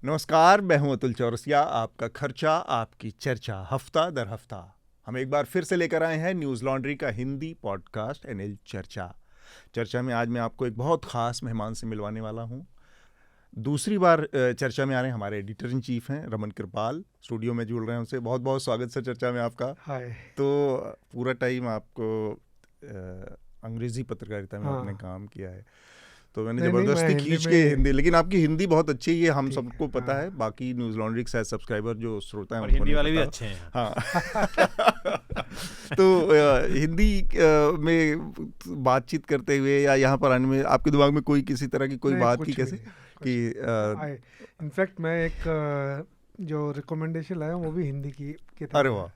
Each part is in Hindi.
नमस्कार, मैं हूं अतुल चौरसिया। आपका खर्चा आपकी चर्चा हफ्ता दर हफ्ता हम एक बार फिर से लेकर आए हैं न्यूज़ लॉन्ड्री का हिंदी पॉडकास्ट एनएल चर्चा में आज मैं आपको एक बहुत ख़ास मेहमान से मिलवाने वाला हूं। दूसरी बार चर्चा में आ रहे हैं हमारे एडिटर इन चीफ हैं रमन कृपाल, स्टूडियो में जुड़ रहे हैं। उनसे बहुत बहुत स्वागत सर चर्चा में आपका। हाय। तो पूरा टाइम आपको अंग्रेज़ी पत्रकारिता में आपने काम किया है, तो मैंने नहीं, मैं ज़बरदस्ती हिंदी खींच के में। हिंदी, लेकिन आपकी हिंदी बहुत अच्छी है, ये हम ठीक है, सबको पता है। हाँ। बाकी न्यूज़ लॉन्ड्री के शायद सब्सक्राइबर जो श्रोता हैं और उनको हिंदी नहीं वाले भी पता। अच्छे हैं। हाँ तो हिंदी में बातचीत करते हुए या यहाँ पर आने में आपके दिमाग में कोई किसी तरह की कोई नहीं, बात कुछ की भी कैसे नहीं, कि इनफैक्ट मैं एक जो रिकमेंडेशन लाया हूँ वो भी हिंदी की किताब अरे है। वाह,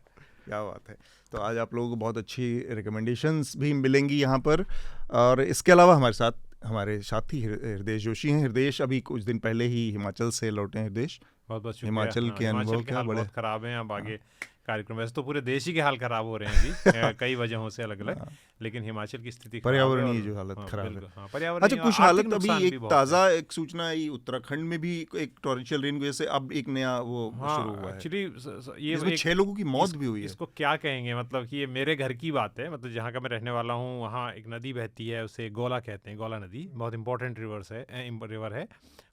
क्या बात है। तो आज आप लोगों को बहुत अच्छी रिकमेंडेशंस भी मिलेंगी यहाँ पर। और इसके अलावा हमारे साथ हमारे साथी हृदय जोशी हैं। हृदय अभी कुछ दिन पहले ही हिमाचल से लौटे हैं। हृदय, बहुत बहुत शुक्रिया। हिमाचल के अनुभव हिमाचल के क्या हाल बड़े। बहुत ख़राब हैं। अब आगे कार्यक्रम, वैसे तो पूरे देश ही के हाल ख़राब हो रहे हैं अभी कई वजहों से अलग अलग, लेकिन हिमाचल की स्थिति खराब है। पर्यावरणीय और जो हालत खराब है। बिल्कुल, हाँ, अच्छा, पर्यावरणीय कुछ आर्थिक हालत अभी नुकसान भी एक बहुत है। ताज़ा एक सूचना आई, उत्तराखंड में भी एक टॉर्रेंशियल रेन की वजह से अब एक नया वो शुरू हाँ, हुआ है, एक्चुअली ये जिसमें 6 लोगों की मौत भी हुई है। इसको क्या कहेंगे, मतलब कि ये मेरे घर की बात है। मतलब जहाँ का मैं रहने वाला हूँ वहाँ एक नदी बहती है, उसे गोला कहते हैं। गोला नदी बहुत इंपॉर्टेंट रिवर है।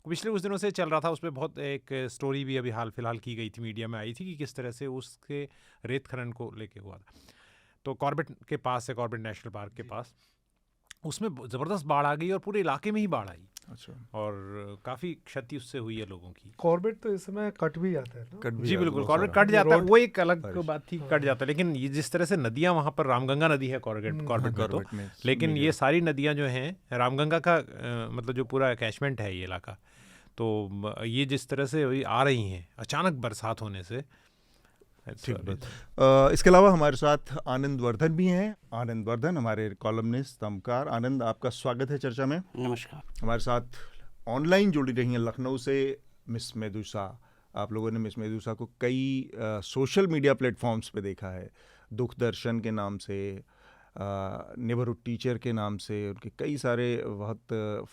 पिछले कुछ दिनों से चल रहा था, उस पर बहुत एक स्टोरी भी अभी हाल फिलहाल की गई थी, मीडिया में आई थी कि किस तरह से उसके रेत खनन को लेके हुआ था। तो कॉर्बेट के पास है, कॉर्बेट नेशनल पार्क के पास, उसमें ज़बरदस्त बाढ़ आ गई और पूरे इलाके में ही बाढ़ आई। अच्छा, और काफ़ी क्षति उससे हुई है लोगों की। कॉर्बेट तो इस समय कट भी जाता है ना। कट भी जी जाता बिल्कुल, बहुत कॉर्बेट सारा। कट जाता है, रोड वो एक अलग बारिश। बात थी, हाँ। कट जाता है। लेकिन ये जिस तरह से नदियां वहाँ पर, रामगंगा नदी है कॉर्बेट हाँ, कॉर्बेट में तो, कॉर्बेट में लेकिन मीडिया। ये सारी नदियां जो हैं रामगंगा का मतलब जो पूरा कैचमेंट है ये इलाका, तो ये जिस तरह से अभी आ रही हैं अचानक बरसात होने से। ठीक बात। इसके अलावा हमारे साथ आनंद वर्धन भी हैं। आनंद वर्धन हमारे कॉलमनिस्ट, स्तंभकार। आनंद, आपका स्वागत है चर्चा में। नमस्कार। हमारे साथ ऑनलाइन जुड़ी रही हैं लखनऊ से मिस मेदुसा। आप लोगों ने मिस मेदुसा को कई सोशल मीडिया प्लेटफॉर्म्स पे देखा है, दुख दर्शन के नाम से, नेबरहुड टीचर के नाम से। उनके कई सारे बहुत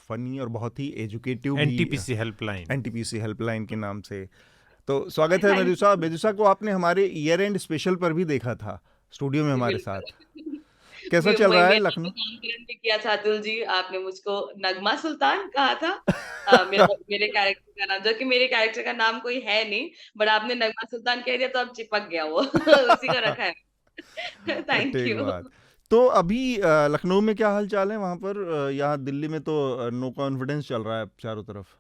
फनी और बहुत ही एजुकेटिव भी, एनटीपीसी हेल्पलाइन के नाम से। तो स्वागत है मेदुसा। मेदुसा को आपने हमारे ईयर एंड स्पेशल पर भी देखा था, स्टूडियो में हमारे साथ। कैसा चल रहा है लखनऊ? नामकरण भी किया था अतुल जी, आपने मुझको नगमा सुल्तान कहा था। मेरे कैरेक्टर का नाम, जो कि मेरे कैरेक्टर का नाम कोई है नहीं, बट आपने नगमा सुल्तान कह दिया तो अब चिपक गया वो उसी को रखा है। थैंक ठीक यू। बात। तो अभी लखनऊ में क्या हाल चाल है वहाँ पर? यहाँ दिल्ली में तो नो कॉन्फिडेंस चल रहा है चारों तरफ।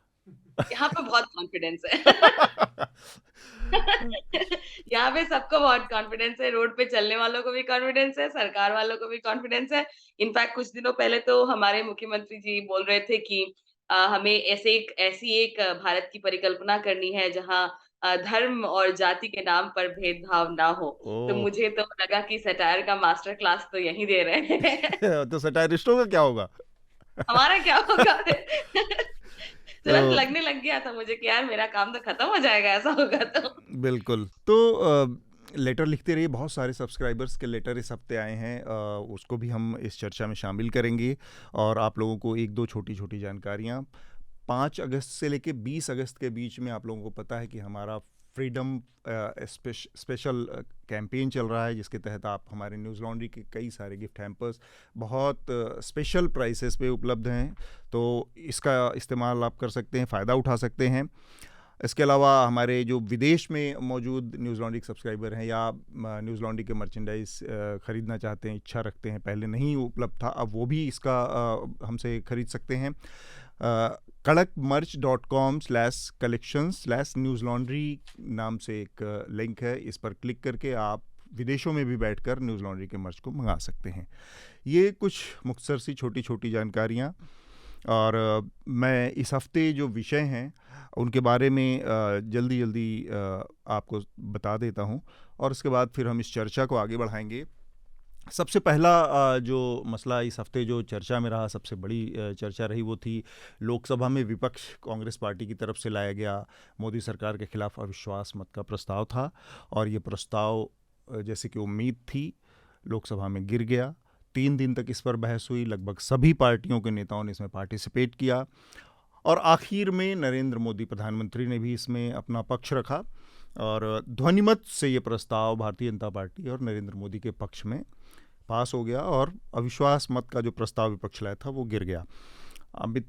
यहाँ पे बहुत कॉन्फिडेंस है। यहाँ पे सबको बहुत कॉन्फिडेंस है, रोड पे चलने वालों को भी कॉन्फिडेंस है, सरकार वालों को भी कॉन्फिडेंस है। इनफैक्ट कुछ दिनों पहले तो हमारे मुख्यमंत्री जी बोल रहे थे कि हमें ऐसी एक भारत की परिकल्पना करनी है जहाँ धर्म और जाति के नाम पर भेदभाव ना हो। तो ओह मुझे तो लगा कि सटायर का मास्टर क्लास तो यहीं दे रहे हैं। तो सटायरिस्टों का क्या होगा? हमारा क्या होगा? तुरंत तो लगने लग गया था मुझे कि यार मेरा काम तो खत्म हो जाएगा ऐसा होगा तो। बिल्कुल। तो लेटर लिखते रहिए, बहुत सारे सब्सक्राइबर्स के लेटर इस हफ्ते आए हैं, उसको भी हम इस चर्चा में शामिल करेंगे। और आप लोगों को एक दो छोटी छोटी जानकारियाँ। 5 अगस्त से लेकर 20 अगस्त के बीच में आप लोगों को पता है कि हमारा फ्रीडम स्पेशल कैंपेन चल रहा है, जिसके तहत आप हमारे न्यूज़ लॉन्ड्री के कई सारे गिफ्ट हैम्पर्स बहुत स्पेशल प्राइसेस पे उपलब्ध हैं। तो इसका इस्तेमाल आप कर सकते हैं, फ़ायदा उठा सकते हैं। इसके अलावा हमारे जो विदेश में मौजूद न्यूज़ लॉन्ड्री के सब्सक्राइबर हैं या न्यूज़ लॉन्ड्री के मर्चेंडाइज ख़रीदना चाहते हैं, इच्छा रखते हैं, पहले नहीं उपलब्ध था, अब वो भी इसका हमसे ख़रीद सकते हैं। kadakmerch.com/collections/newslaundry नाम से एक लिंक है, इस पर क्लिक करके आप विदेशों में भी बैठकर न्यूज़ लॉन्ड्री के मर्च को मंगा सकते हैं। ये कुछ मुख्तसर सी छोटी छोटी जानकारियाँ। और मैं इस हफ्ते जो विषय हैं उनके बारे में जल्दी आपको बता देता हूं, और उसके बाद फिर हम इस चर्चा को आगे बढ़ाएंगे। सबसे पहला जो मसला इस हफ्ते जो चर्चा में रहा, सबसे बड़ी चर्चा रही, वो थी लोकसभा में विपक्ष कांग्रेस पार्टी की तरफ से लाया गया मोदी सरकार के खिलाफ अविश्वास मत का प्रस्ताव था। और ये प्रस्ताव जैसे कि उम्मीद थी लोकसभा में गिर गया। 3 दिन तक इस पर बहस हुई, लगभग सभी पार्टियों के नेताओं ने इसमें पार्टिसिपेट किया। और आखिर में नरेंद्र मोदी प्रधानमंत्री ने भी इसमें अपना पक्ष रखा और ध्वनिमत से ये प्रस्ताव भारतीय जनता पार्टी और नरेंद्र मोदी के पक्ष में पास हो गया और अविश्वास मत का जो प्रस्ताव विपक्ष लाया था वो गिर गया। अमित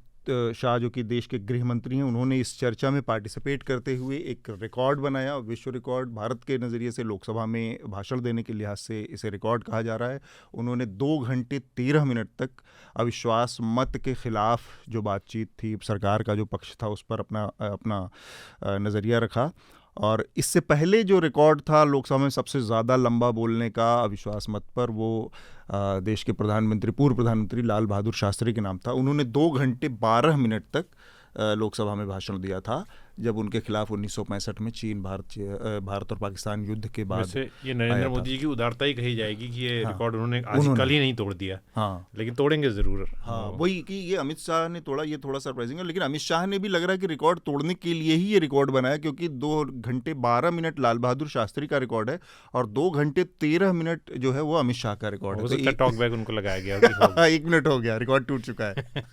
शाह जो कि देश के गृह मंत्री हैं, उन्होंने इस चर्चा में पार्टिसिपेट करते हुए एक रिकॉर्ड बनाया, विश्व रिकॉर्ड। भारत के नज़रिए से लोकसभा में भाषण देने के लिहाज से इसे रिकॉर्ड कहा जा रहा है। उन्होंने 2 घंटे 13 मिनट तक अविश्वास मत के खिलाफ जो बातचीत थी, सरकार का जो पक्ष था उस पर अपना नज़रिया रखा। और इससे पहले जो रिकॉर्ड था लोकसभा में सबसे ज़्यादा लंबा बोलने का अविश्वास मत पर, वो देश के पूर्व प्रधानमंत्री लाल बहादुर शास्त्री के नाम था। उन्होंने 2 घंटे 12 मिनट तक लोकसभा में भाषण दिया था, जब उनके खिलाफ 1965 में चीन भारत और पाकिस्तान युद्ध के बाद। वैसे ये नरेंद्र मोदी जी की उदारता ही कही जाएगी कि ये हाँ, रिकॉर्ड उन्होंने कल ही नहीं तोड़ दिया। हाँ, लेकिन तोड़ेंगे ज़रूर। हाँ, वही कि ये अमित शाह ने तोड़ा, ये थोड़ा सरप्राइजिंग है। लेकिन अमित शाह ने भी लग रहा है कि रिकॉर्ड तोड़ने के लिए ही ये रिकॉर्ड बनाया, क्योंकि 2 घंटे 12 मिनट लाल बहादुर शास्त्री का रिकॉर्ड है और 2 घंटे 13 मिनट जो है वो अमित शाह का रिकॉर्ड है। टॉक बैक उनको लगाया गया। 1 मिनट हो गया, रिकॉर्ड टूट चुका है।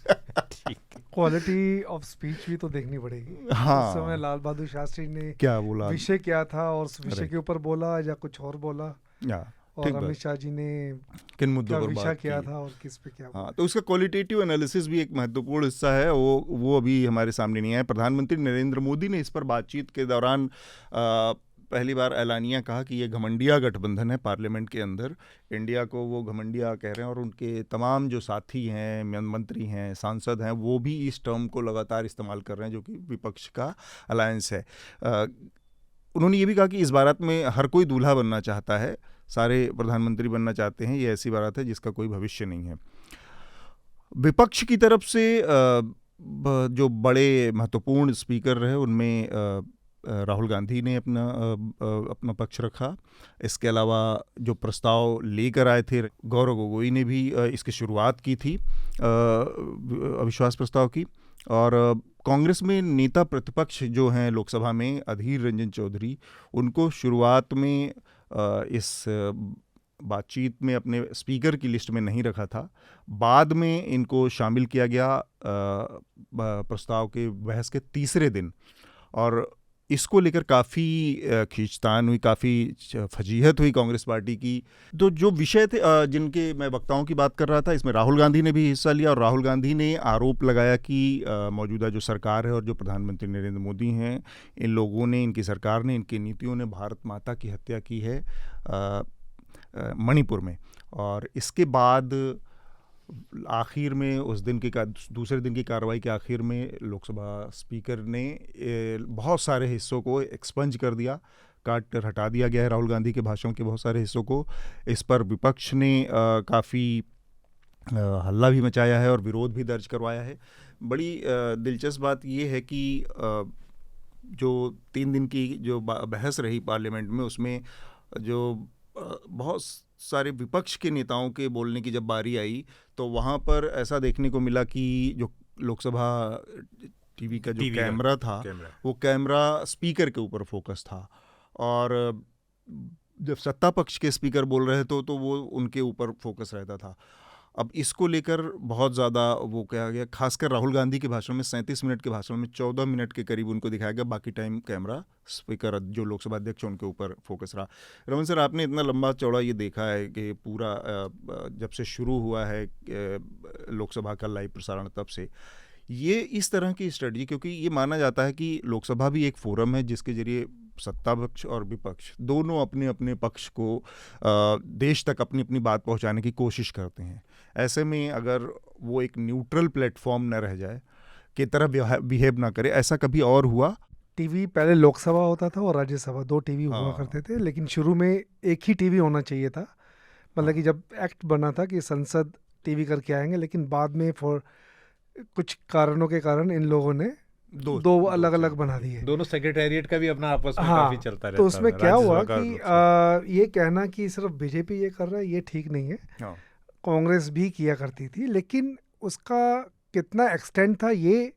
क्वालिटी ऑफ स्पीच भी तो देखनी पड़ेगी। हाँ, उस समय लाल बहादुर शास्त्री ने क्या बोला, विषय क्या था और उस विषय के ऊपर बोला या कुछ और बोला, और अमित शाह जी ने किन मुद्दों पर विषय बात क्या की। था और किस पे क्या। हाँ, तो उसका क्वालिटेटिव एनालिसिस भी एक महत्वपूर्ण हिस्सा है, वो अभी हमारे सामने नहीं आया। प्रधानमंत्री नरेंद्र मोदी ने इस पर बातचीत के दौरान पहली बार ऐलानिया कहा कि ये घमंडिया गठबंधन है पार्लियामेंट के अंदर। इंडिया को वो घमंडिया कह रहे हैं और उनके तमाम जो साथी हैं, मंत्री हैं, सांसद हैं, वो भी इस टर्म को लगातार इस्तेमाल कर रहे हैं, जो कि विपक्ष का अलायंस है। उन्होंने ये भी कहा कि इस बारात में हर कोई दूल्हा बनना चाहता है, सारे प्रधानमंत्री बनना चाहते हैं, ये ऐसी बारात है जिसका कोई भविष्य नहीं है। विपक्ष की तरफ से जो बड़े महत्वपूर्ण स्पीकर रहे उनमें राहुल गांधी ने अपना पक्ष रखा। इसके अलावा जो प्रस्ताव लेकर आए थे, गौरव गोगोई ने भी इसकी शुरुआत की थी अविश्वास प्रस्ताव की। और कांग्रेस में नेता प्रतिपक्ष जो हैं लोकसभा में, अधीर रंजन चौधरी, उनको शुरुआत में इस बातचीत में अपने स्पीकर की लिस्ट में नहीं रखा था। बाद में इनको शामिल किया गया प्रस्ताव के बहस के तीसरे दिन, और इसको लेकर काफ़ी खींचतान हुई, काफ़ी फजीहत हुई कांग्रेस पार्टी की। तो जो विषय थे जिनके मैं वक्ताओं की बात कर रहा था, इसमें राहुल गांधी ने भी हिस्सा लिया और राहुल गांधी ने आरोप लगाया कि मौजूदा जो सरकार है और जो प्रधानमंत्री नरेंद्र मोदी हैं, इन लोगों ने, इनकी सरकार ने, इनकी नीतियों ने भारत माता की हत्या की है मणिपुर में। और इसके बाद आखिर में दूसरे दिन की कार्रवाई के आखिर में लोकसभा स्पीकर ने बहुत सारे हिस्सों को एक्सपंज कर दिया, काट हटा दिया गया है राहुल गांधी के भाषण के बहुत सारे हिस्सों को। इस पर विपक्ष ने काफ़ी हल्ला भी मचाया है और विरोध भी दर्ज करवाया है। बड़ी दिलचस्प बात ये है कि जो 3 दिन की जो बहस रही पार्लियामेंट में, उसमें जो बहुत सारे विपक्ष के नेताओं के बोलने की जब बारी आई, तो वहाँ पर ऐसा देखने को मिला कि जो लोकसभा टीवी का जो कैमरा था, वो कैमरा स्पीकर के ऊपर फोकस था, और जब सत्ता पक्ष के स्पीकर बोल रहे थे तो वो उनके ऊपर फोकस रहता था। अब इसको लेकर बहुत ज़्यादा वो कहा गया, खासकर राहुल गांधी के भाषण में 37 मिनट के भाषण में 14 मिनट के करीब उनको दिखाया गया, बाकी टाइम कैमरा स्पीकर जो लोकसभा अध्यक्ष उनके ऊपर फोकस रहा। रमन सर, आपने इतना लंबा चौड़ा ये देखा है कि पूरा जब से शुरू हुआ है लोकसभा का लाइव प्रसारण, तब से ये इस तरह की स्ट्रेटजी, क्योंकि ये माना जाता है कि लोकसभा भी एक फोरम है जिसके जरिए सत्ता पक्ष और विपक्ष दोनों अपने अपने पक्ष को देश तक अपनी अपनी बात पहुंचाने की कोशिश करते हैं। ऐसे में अगर वो एक न्यूट्रल प्लेटफॉर्म न रह जाए, की तरह बिहेव ना करे, ऐसा कभी और हुआ? टीवी पहले लोकसभा होता था और राज्यसभा, 2 टीवी हुआ करते थे, लेकिन शुरू में एक ही टीवी होना चाहिए था। मतलब कि जब एक्ट बना था कि संसद टीवी करके आएंगे, लेकिन बाद में कुछ कारणों के कारण इन लोगों ने दो अलग अलग बना दिए। दोनों सेक्रेटेरिएट का भी अपना आपस में काफी चलता रहता तो उसमें क्या हुआ कि कि ये कहना कि सिर्फ बीजेपी ये कर रहा है, ये ठीक नहीं है। कांग्रेस भी किया करती थी, लेकिन उसका कितना एक्सटेंड था ये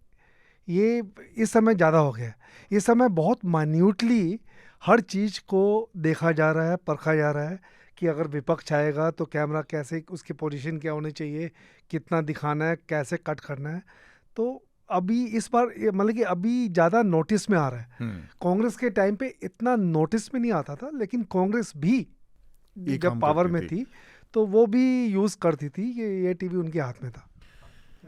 इस समय ज़्यादा हो गया। इस समय बहुत माइन्यूटली हर चीज़ को देखा जा रहा है, परखा जा रहा है कि अगर विपक्ष आएगा तो कैमरा कैसे, उसकी पोजीशन क्या होनी चाहिए, कितना दिखाना है, कैसे कट करना है। तो अभी इस बार मतलब कि अभी ज़्यादा नोटिस में आ रहा है। कांग्रेस के टाइम पे इतना नोटिस में नहीं आता था, लेकिन कांग्रेस भी जब पावर में थी तो वो भी यूज़ करती थी कि ये टीवी उनके हाथ में था।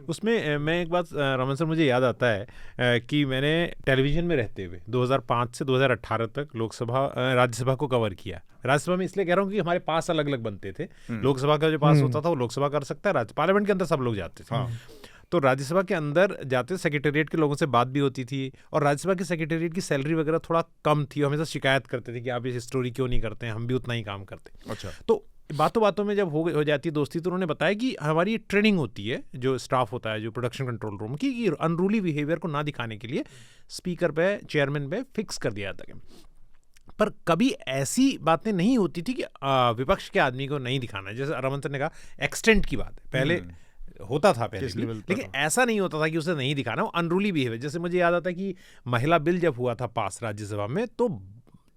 उसमें मैं एक बात रमन सर मुझे याद आता है कि मैंने टेलीविज़न में रहते हुए 2005 से 2018 तक लोकसभा राज्यसभा को कवर किया। राज्यसभा में इसलिए कह रहा हूँ कि हमारे पास अलग अलग बनते थे। लोकसभा का जो पास होता था वो लोकसभा कर सकता है, पार्लियामेंट के अंदर सब लोग जाते थे। तो राज्यसभा के अंदर जाते सेक्रेटेरिएट के लोगों से बात भी होती थी, और राज्यसभा के सेक्रेटेरिएट की सैलरी वगैरह थोड़ा कम थी। हमेशा शिकायत करते थे कि आप ये स्टोरी क्यों नहीं करते हैं, हम भी उतना ही काम करते। अच्छा। तो बातों बातों में जब हो जाती है दोस्ती, तो उन्होंने बताया कि हमारी ट्रेनिंग होती है, जो स्टाफ होता है जो प्रोडक्शन कंट्रोल रूम की, कि अनरूली बिहेवियर को ना दिखाने के लिए स्पीकर पे, चेयरमैन पे फिक्स कर दिया जाता है। पर कभी ऐसी बातें नहीं होती थी कि विपक्ष के आदमी को नहीं दिखाना है। जैसे रमन सर ने कहा, एक्सटेंट की बात है, पहले होता था पहले भी, लेकिन ऐसा नहीं होता था कि उसे नहीं दिखाना, वो अनरूली बिहेवियर। जैसे मुझे याद आता है कि महिला बिल जब हुआ था पास राज्यसभा में, तो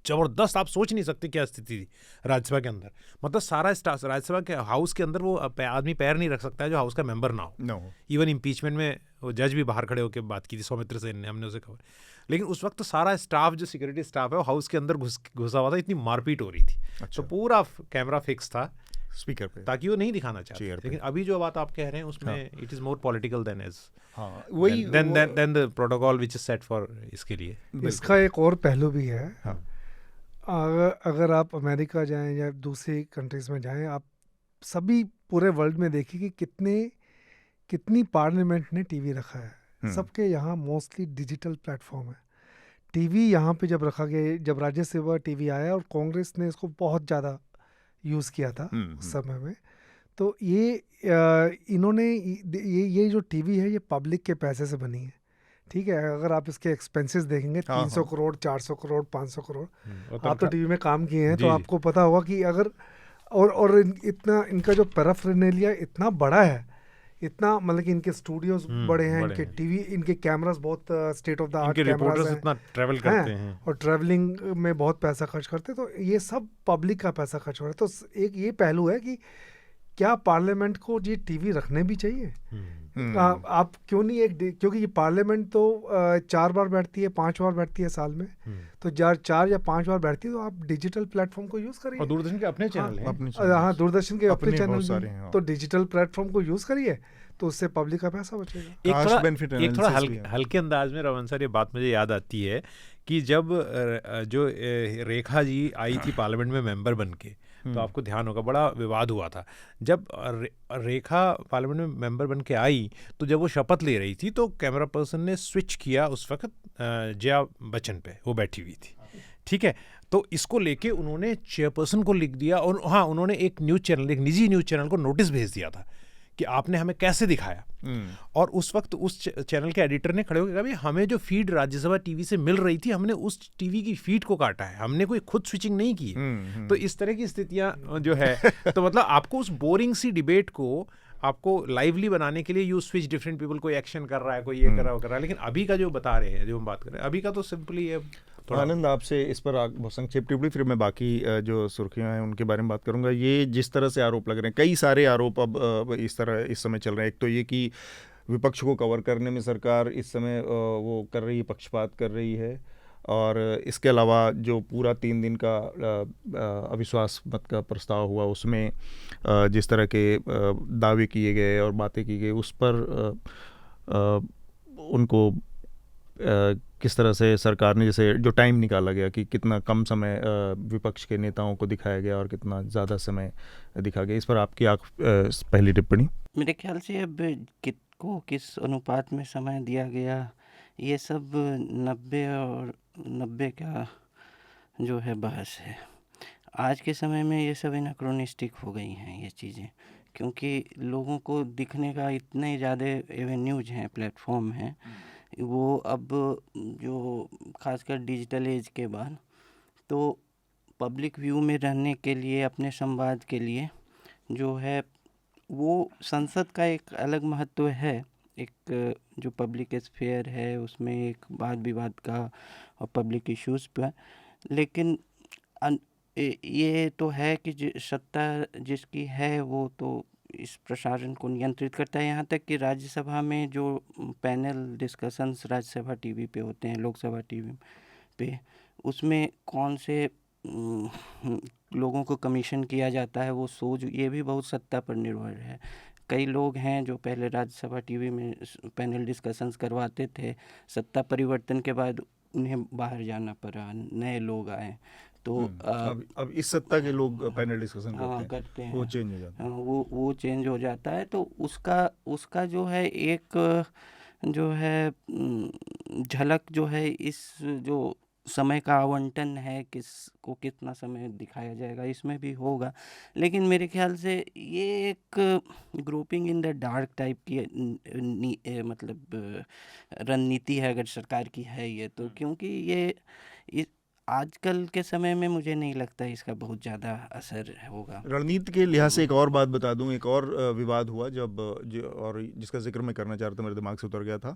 जबरदस्त, आप सोच नहीं सकते क्या स्थिति थी राज्यसभा के अंदर। मतलब सारा स्टाफ राज्यसभा के हाउस के अंदर वो आदमी पैर नहीं रख सकता है जो हाउस का मेंबर ना हो। इवन इम्पीचमेंट में वो जज भी बाहर खड़े होकर बात की थी, सौमित्र सेन ने, हमने उसे खबर। लेकिन उस वक्त तो सारा स्टाफ, जो सिक्योरिटी स्टाफ है, वो हाउस के अंदर घुसा हुआ था, इतनी मारपीट हो रही थी। अच्छा। तो पूरा कैमरा फिक्स था स्पीकर पे, ताकि वो नहीं दिखाना चाहते। लेकिन अभी जो बात आप कह रहे हैं उसमें it is more political than as than the protocol which is set for इसके लिए। इसका एक और पहलू भी है। अगर आप अमेरिका जाएं या दूसरी कंट्रीज़ में जाएं, आप सभी पूरे वर्ल्ड में देखिए कि कितनी पार्लियामेंट ने टीवी रखा है। सबके यहाँ मोस्टली डिजिटल प्लेटफॉर्म है। टीवी यहाँ पे जब रखा गया, जब राज्यसभा टीवी आया, और कांग्रेस ने इसको बहुत ज़्यादा यूज़ किया था उस समय में, तो ये इन्होंने ये जो टीवी है, ये पब्लिक के पैसे से बनी है। ठीक है, अगर आप इसके एक्सपेंसेस देखेंगे 300 करोड़, 400 करोड़, 500 करोड़, आप तो टीवी में काम किए हैं, तो आपको पता होगा कि अगर और इतना इनका जो पैराफर्नेलिया इतना बड़ा है, इतना मतलब कि इनके स्टूडियोज बड़े हैं, इनके टीवी, इनके कैमरास बहुत state of the art cameras हैं, इतना ट्रैवल करते हैं और ट्रैवलिंग में बहुत पैसा खर्च करते हैं। तो ये सब पब्लिक का पैसा खर्च हो रहा है। तो एक ये पहलू है कि क्या पार्लियामेंट को ये टीवी रखने भी चाहिए? आप क्यों नहीं क्योंकि ये पार्लियामेंट तो 4 बार बैठती है, 5 बार बैठती है साल में, तो 4 या 5 बार बैठती है, तो आप डिजिटल प्लेटफॉर्म को यूज़ करिए। और दूरदर्शन के अपने चैनल हैं। हाँ, दूरदर्शन के अपने चैनल, तो डिजिटल प्लेटफॉर्म को यूज़ करिए, तो उससे पब्लिक का पैसा बचेगा। एक थोड़ा हल्के अंदाज में रमन सर, ये बात मुझे याद आती है कि जब जो रेखा जी आई थी पार्लियामेंट में मेंबर बन के, तो आपको ध्यान होगा बड़ा विवाद हुआ था। जब रेखा पार्लियामेंट में मेंबर बन के आई, तो जब वो शपथ ले रही थी, तो कैमरा पर्सन ने स्विच किया उस वक्त जया बच्चन पे, वो बैठी हुई थी। ठीक है, तो इसको लेके उन्होंने चेयरपर्सन को लिख दिया, और हाँ, उन्होंने एक न्यूज़ चैनल, एक निजी न्यूज़ चैनल को नोटिस भेज दिया था कि आपने हमें कैसे दिखाया। और उस वक्त उस चैनल के एडिटर ने खड़े होकर कहा, भाई हमें जो फीड राज्यसभा टीवी से मिल रही थी, हमने उस टीवी की फीड को काटा है, हमने कोई खुद स्विचिंग नहीं की। तो इस तरह की स्थितियां जो है, तो मतलब आपको उस बोरिंग सी डिबेट को आपको लाइवली बनाने के लिए यू स्विच डिफरेंट पीपल, कोई एक्शन कर रहा है, कोई ये कर रहा है, वो कर रहा है। लेकिन अभी का जो बता रहे हैं, जो हम बात कर रहे हैं, अभी का तो सिंपली है। आनंद, आपसे इस पर बहुत संक्षेप टिप्पणी, फिर मैं बाकी जो सुर्खियां हैं उनके बारे में बात करूंगा। ये जिस तरह से आरोप लग रहे हैं, कई सारे आरोप अब इस समय चल रहे हैं। एक तो ये कि विपक्ष को कवर करने में सरकार इस समय वो कर रही है, पक्षपात कर रही है, और इसके अलावा जो पूरा 3 दिन का अविश्वास मत का प्रस्ताव हुआ, उसमें जिस तरह के दावे किए गए और बातें की गई, उस पर उनको किस तरह से सरकार ने, जैसे जो टाइम निकाला गया कि कितना कम समय विपक्ष के नेताओं को दिखाया गया और कितना ज़्यादा समय दिखा गया, इस पर आपकी पहली टिप्पणी। मेरे ख्याल से अब किस अनुपात में समय दिया गया, ये सब 90 का जो है बहस है। आज के समय में ये सब एनाक्रोनिस्टिक हो गई हैं ये चीज़ें, क्योंकि लोगों को दिखने का इतने ज़्यादा एवेन्यूज हैं, प्लेटफॉर्म हैं, वो अब जो खासकर डिजिटल एज के बाद, तो पब्लिक व्यू में रहने के लिए, अपने संवाद के लिए जो है, वो संसद का एक अलग महत्व है। एक जो पब्लिक स्फेयर है, उसमें एक वाद विवाद का और पब्लिक इश्यूज़ पर, लेकिन ये तो है कि सत्ता जिसकी है वो तो इस प्रसारण को नियंत्रित करता है। यहाँ तक कि राज्यसभा में जो पैनल डिस्कशंस राज्यसभा टीवी पे होते हैं, लोकसभा टीवी पे, उसमें कौन से लोगों को कमीशन किया जाता है, वो सोच, ये भी बहुत सत्ता पर निर्भर है। कई लोग हैं जो पहले राज्यसभा टीवी में पैनल डिस्कशंस करवाते थे, सत्ता परिवर्तन के बाद उन्हें बाहर जाना पड़ा, नए लोग आए, तो अब इस सत्ता के लोग पैनल डिस्कशन करते हैं, वो चेंज हो जाता है। वो चेंज हो जाता है। तो उसका जो है एक जो है झलक जो है, इस जो समय का आवंटन है, किसको कितना समय दिखाया जाएगा, इसमें भी होगा। लेकिन मेरे ख्याल से ये एक grouping in the dark type की मतलब रणनीति है, अगर सरकार की है ये, तो क्योंकि ये आजकल के समय में मुझे नहीं लगता इसका बहुत ज़्यादा असर होगा। रणनीति के लिहाज से एक और बात बता दूं, एक और विवाद हुआ और जिसका जिक्र मैं करना चाह रहा था, मेरे दिमाग से उतर गया था।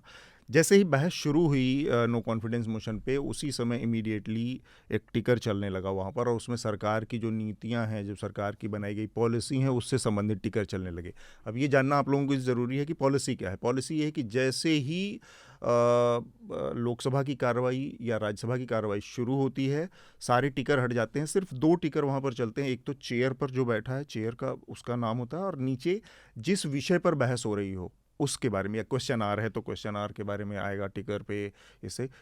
जैसे ही बहस शुरू हुई नो कॉन्फिडेंस मोशन पे, उसी समय इमीडिएटली एक टिकर चलने लगा वहाँ पर, और उसमें सरकार की जो नीतियाँ हैं, जो सरकार की बनाई गई पॉलिसी हैं, उससे संबंधित टिकर चलने लगे। अब ये जानना आप लोगों को ज़रूरी है कि पॉलिसी क्या है। पॉलिसी ये है कि जैसे ही लोकसभा की कार्रवाई या राज्यसभा की कार्रवाई शुरू होती है, सारे टिकर हट जाते हैं, सिर्फ 2 टिकर वहाँ पर चलते हैं। एक तो चेयर पर जो बैठा है, चेयर का उसका नाम होता है, और नीचे जिस विषय पर बहस हो रही हो उसके बारे में, या क्वेश्चन आर है तो क्वेश्चन आर के बारे में आएगा टिकर पे।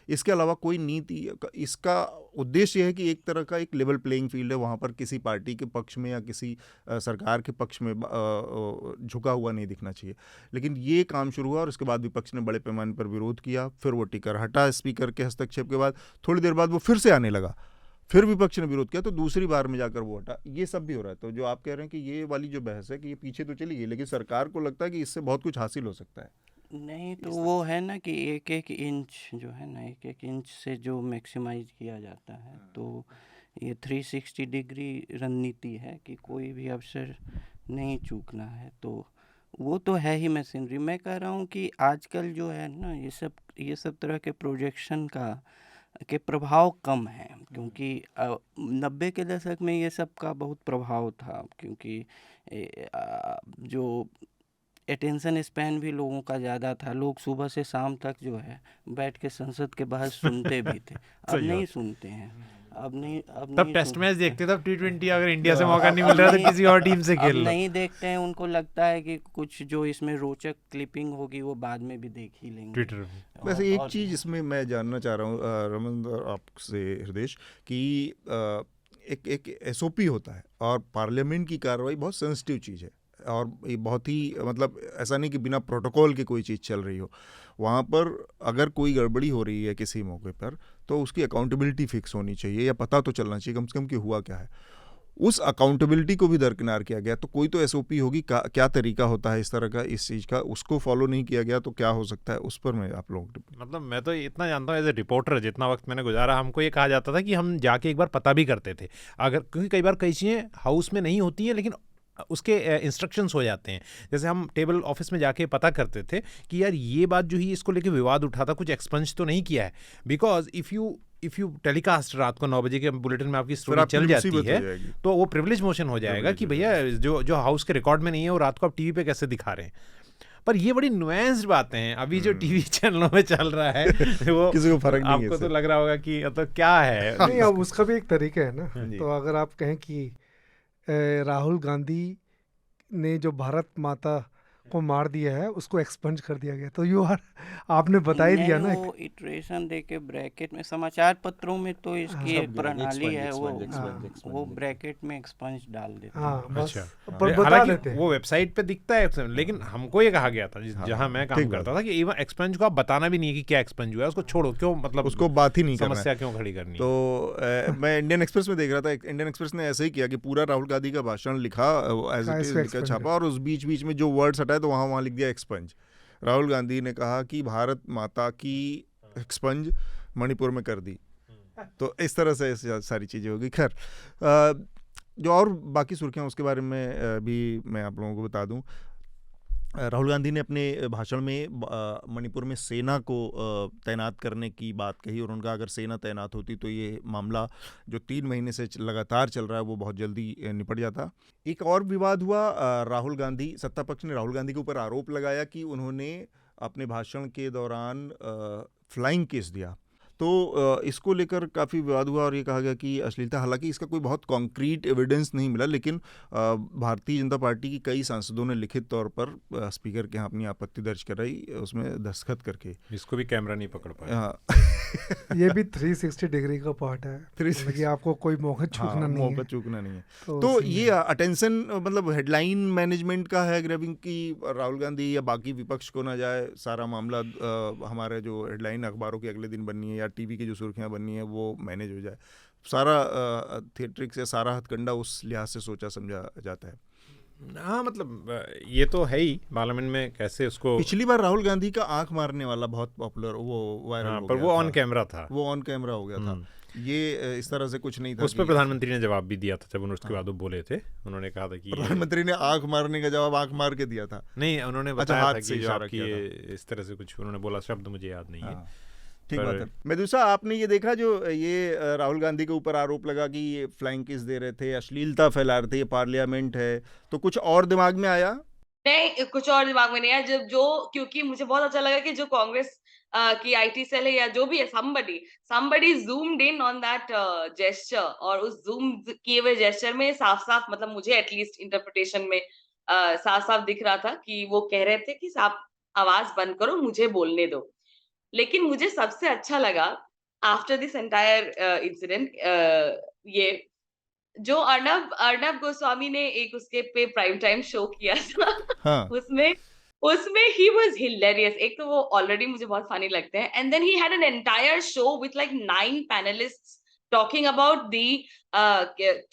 इसके अलावा कोई नीति, इसका उद्देश्य है कि एक तरह का एक लेवल प्लेइंग फील्ड है, वहाँ पर किसी पार्टी के पक्ष में या किसी सरकार के पक्ष में झुका हुआ नहीं दिखना चाहिए। लेकिन ये काम शुरू हुआ और उसके बाद विपक्ष ने बड़े पैमाने पर विरोध किया, फिर वो टिकर हटा स्पीकर के हस्तक्षेप के बाद। थोड़ी देर बाद वो फिर से आने लगा, फिर विपक्ष ने विरोध किया, तो दूसरी बार में जाकर वो हटा। ये सब भी हो रहा है। तो जो आप कह रहे हैं कि ये वाली जो बहस है कि ये पीछे तो चली गई, लेकिन सरकार को लगता है कि इससे बहुत कुछ हासिल हो सकता है। नहीं, तो वो है ना कि एक इंच जो है ना, एक इंच से जो मैक्सिमाइज किया जाता है, तो ये 360 डिग्री रणनीति है कि कोई भी अवसर नहीं चूकना है। तो वो तो है ही मशीनरी। मैं कह रहा हूँ कि आजकल जो है ना, ये सब तरह के प्रोजेक्शन के प्रभाव कम है, क्योंकि 90 के दशक में ये सब का बहुत प्रभाव था, क्योंकि जो अटेंशन स्पैन भी लोगों का ज़्यादा था। लोग सुबह से शाम तक जो है बैठ के संसद के बाहर सुनते भी थे। अब नहीं सुनते हैं, तब टेस्ट मैच देखते, तब T20 अगर इंडिया से मौका नहीं मिल रहा तो किसी और टीम से खेल लो। नहीं देखते हैं, उनको लगता है कि कुछ जो इसमें रोचक क्लिपिंग होगी वो बाद में भी देख ही लेंगे ट्विटर पे। वैसे एक चीज़ इसमें मैं जानना चाह रहा हूँ रमन आपसे, हृदेश, कि एक SOP होता है, और पार्लियामेंट की कार्रवाई बहुत सेंसिटिव चीज़ है, और ये बहुत ही, मतलब ऐसा नहीं कि बिना प्रोटोकॉल के कोई चीज़ चल रही हो। वहाँ पर अगर कोई गड़बड़ी हो रही है किसी मौके पर, तो उसकी अकाउंटेबिलिटी फिक्स होनी चाहिए, या पता तो चलना चाहिए कम से कम कि हुआ क्या है। उस अकाउंटेबिलिटी को भी दरकिनार किया गया। तो कोई तो SOP होगी, क्या तरीका होता है इस तरह का, इस चीज़ का, उसको फॉलो नहीं किया गया तो क्या हो सकता है, उस पर मैं आप लोगों को, मतलब मैं तो इतना जानता हूँ एज ए रिपोर्टर, जितना वक्त मैंने गुजारा, हमको ये कहा जाता था कि हम जाके एक बार पता भी करते थे, अगर, क्योंकि कई बार कई चीज़ें हाउस में नहीं होती हैं लेकिन उसके इंस्ट्रक्शंस हो जाते हैं। जैसे हम टेबल ऑफिस में जाके पता करते थे कि यार ये बात जो ही इसको लेके विवाद उठा था, कुछ एक्सपंज तो नहीं किया है, बिकॉज इफ़ यू टेलीकास्ट रात को 9 बजे के बुलेटिन में आपकी स्टोरी चल जाती है तो वो प्रिविलेज मोशन हो जाएगा कि भैया जो हाउस के रिकॉर्ड में नहीं है वो रात को आप टीवी पे कैसे दिखा रहे हैं। पर ये बड़ी नुएंस्ड बातें हैं। अभी जो टीवी चैनलों में चल रहा है वो किसी को फर्क नहीं है, आपको तो लग रहा होगा कि मतलब क्या है। नहीं, अब उसका भी एक तरीका है ना। तो अगर आप कहें कि राहुल गांधी ने जो भारत माता को मार दिया है उसको एक्सपंज कर दिया गया, तो आपने बता ही दिया ना। वो इटरेशन दे के ब्रैकेट में, समाचार पत्रों में तो इसकी एक प्रणाली है, वो ब्रैकेट में एक्सपंज डाल देते हैं। अच्छा, हालांकि वो वेबसाइट पे दिखता है, लेकिन हमको ये कहा गया था जहां मैं काम करता था कि इवन एक्सपंज को आप बताना भी नहीं कि क्या एक्सपंज हुआ है, उसको छोड़ो, क्यों, मतलब उसको बात ही नहीं करना, समस्या क्यों खड़ी करनी। तो मैं इंडियन एक्सप्रेस में देख रहा था, इंडियन एक्सप्रेस ने ऐसे ही किया कि पूरा राहुल गांधी का भाषण लिखा, एज इट इज छापा, और उस बीच में जो वर्ड्स हटाए तो वहाँ लिख दिया एक्सपंज। राहुल गांधी ने कहा कि भारत माता की एक्सपंज मणिपुर में कर दी। तो इस तरह से सारी चीज़ें होगी। खैर, जो और बाकी सुर्खियां उसके बारे में भी मैं आप लोगों को बता दूं। राहुल गांधी ने अपने भाषण में मणिपुर में सेना को तैनात करने की बात कही और उनका अगर सेना तैनात होती तो ये मामला जो 3 महीने से लगातार चल रहा है वो बहुत जल्दी निपट जाता। एक और विवाद हुआ, राहुल गांधी, सत्ता पक्ष ने राहुल गांधी के ऊपर आरोप लगाया कि उन्होंने अपने भाषण के दौरान फ्लाइंग किस दिया। तो इसको लेकर काफ़ी विवाद हुआ और ये कहा गया कि अश्लीलता, हालांकि इसका कोई बहुत कॉन्क्रीट एविडेंस नहीं मिला, लेकिन भारतीय जनता पार्टी की कई सांसदों ने लिखित तौर पर स्पीकर के यहाँ अपनी आपत्ति दर्ज कराई, उसमें दस्तखत करके। इसको भी कैमरा नहीं पकड़ पाया। ये भी 360 डिग्री का पार्ट है, 360 आपको कोई मौका चूकना नहीं है, मौका चूकना नहीं है। तो ये अटेंशन मतलब हेडलाइन मैनेजमेंट का है ग्रैबिंग की, राहुल गांधी या बाकी विपक्ष को ना जाए सारा मामला, हमारे जो हेडलाइन अखबारों के अगले दिन बननी है या टीवी की जो सुर्खियां बननी है वो मैनेज हो जाए, सारा थिएट्रिक्स या सारा हथकंडा उस लिहाज से सोचा समझा जाता है। हाँ, मतलब ये तो है ही पार्लियामेंट में कैसे उसको। पिछली बार राहुल गांधी का आंख मारने वाला बहुत पॉपुलर, वो वायरल हो पर गया वो था। ऑन कैमरा था, वो ऑन कैमरा हो गया था। ये इस तरह से कुछ नहीं था। उस पर प्रधानमंत्री ने जवाब भी दिया था जब उसके बाद वो बोले थे। उन्होंने कहा था कि प्रधानमंत्री ने आंख मारने का जवाब आंख मार के दिया था। नहीं, उन्होंने बताया था से कि जो इशारा आपकी किया इस तरह से कुछ उन्होंने बोला, शब्द मुझे याद नहीं है। ठीक बात है। मेदुसा, आपने ये देखा जो ये राहुल गांधी के ऊपर आरोप लगा कि ये फ्लाइंग किस दे रहे थे, अश्लीलता फैला रहे थे, ये पार्लियामेंट है, तो कुछ और दिमाग में आया? नहीं, कुछ और दिमाग में नहीं आया। जब जो क्योंकि मुझे बहुत अच्छा लगा कि जो कांग्रेस की आईटी सेल है या जो भी है, somebody zoomed in on that gesture, और उस जूम किए हुए जेस्चर में साफ-साफ, मतलब मुझे एटलीस्ट इंटरप्रिटेशन में साफ-साफ दिख रहा था कि वो कह रहे थे कि आप आवाज बंद करो, मुझे बोलने दो। लेकिन मुझे सबसे अच्छा लगा आफ्टर दिस एंटायर इंसिडेंट, ये जो अर्नब गोस्वामी ने एक उसके पे प्राइम टाइम शो किया था। हाँ। उसमें ही वाज हिलेरियस। एक तो वो ऑलरेडी मुझे बहुत फनी लगते हैं, and then he had an entire show with like 9 panellists talking about the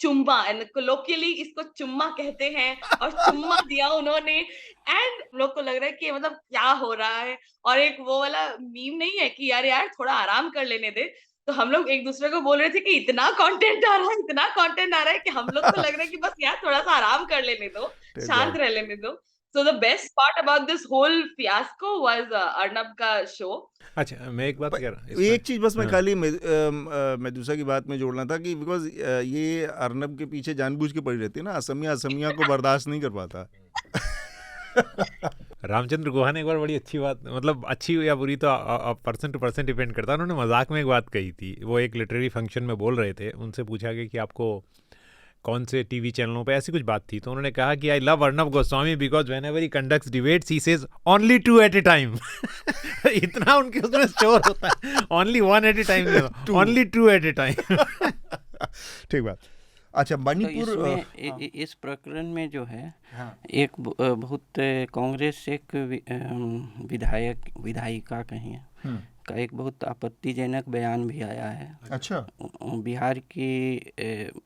चुम्मा, एंड कोलोकियली इसको चुम्मा कहते हैं, और चुम्मा दिया उन्होंने। एंड लोग को लग रहा है कि मतलब क्या हो रहा है, और एक वो वाला मीम नहीं है कि यार थोड़ा आराम कर लेने दे। तो हम लोग एक दूसरे को बोल रहे थे कि इतना कंटेंट आ रहा है कि हम लोग को लग रहा है कि बस यार थोड़ा सा आराम कर लेने दो, शांत रह लेने दो। So the best part about this whole fiasco was Arnab का शो। अच्छा, मैं एक बात कह रहा, एक चीज बस मैं खाली मेदुसा की बात में जोड़ना था कि बिकॉज ये अर्नब के पीछे जानबूझ के पड़ी रहती है ना, असमिया को बर्दाश्त नहीं कर पाता। रामचंद्र गुहा ने एक बार बड़ी अच्छी बात, मतलब अच्छी या बुरी तो पर्सन टू पर्सन डिपेंड करता है, उन्होंने मजाक में एक बात कही थी। वो एक लिटरेरी फंक्शन में बोल रहे थे, उनसे पूछा गया कि आपको कौन से टीवी चैनलों पे, ऐसी कुछ बात थी, तो उन्होंने कहा कि I love Arnab Goswami because whenever he conducts debates he says only 2 at a time। इतना उनके उसमें स्टोर होता है, only 1 at a time, only 2 at a time। ठीक बात। अच्छा, मणिपुर तो इस प्रकरण में जो है, एक बहुत कांग्रेस एक विधायिका कहिए का एक बहुत आपत्तिजनक बयान भी आया है। अच्छा। बिहार की